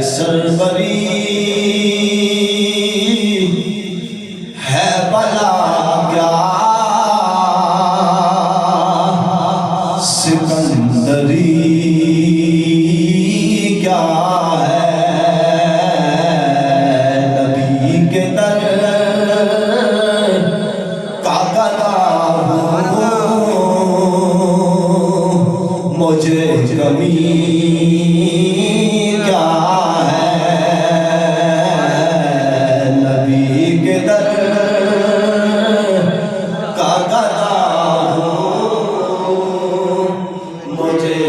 सरवरी है भला क्या सिकंदरी क्या है नबी के दर का गदा मुझे कमी क्या है नबी के दर का गदा मुझे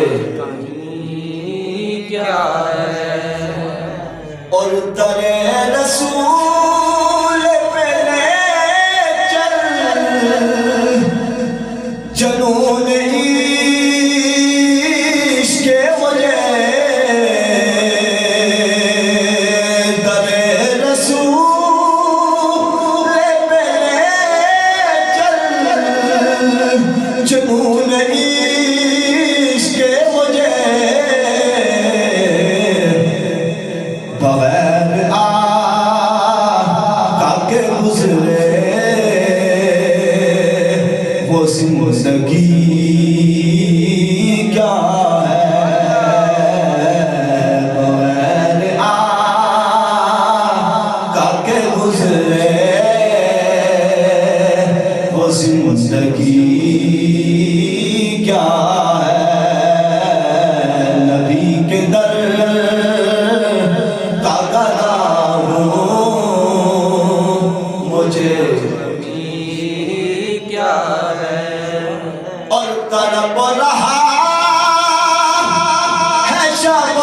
क्या है और दरे रसूल पे ले चल जनून इश्क़ मुझे दरे रसूल पे ले चल जनून इश्क़ मुझे बगैर आका के गुज़रे वो ज़िंदगी क्या है बगैर आका के गुज़रे वो ज़िंदगी क्या है नबी के दर का गदा मुझे क्या है और तड़प रहा है शब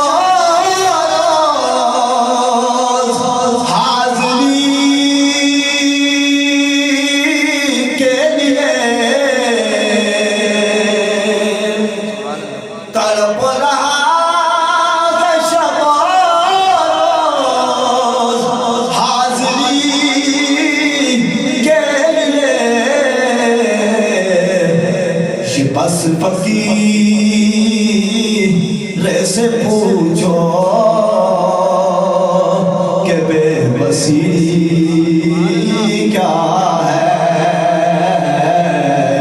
हाज़री के लिए तड़प रहा है शब हाज़री के लिए ये बस फकीर से पूछो कि बेबसी क्या है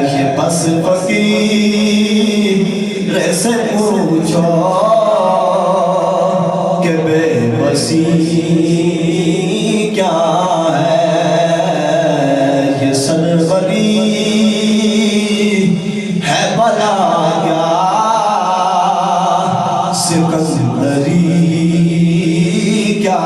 ये बस फकीर से पूछो कि बेबसी क्या है ये सरवरी है भला क्या सिकंदरी क्या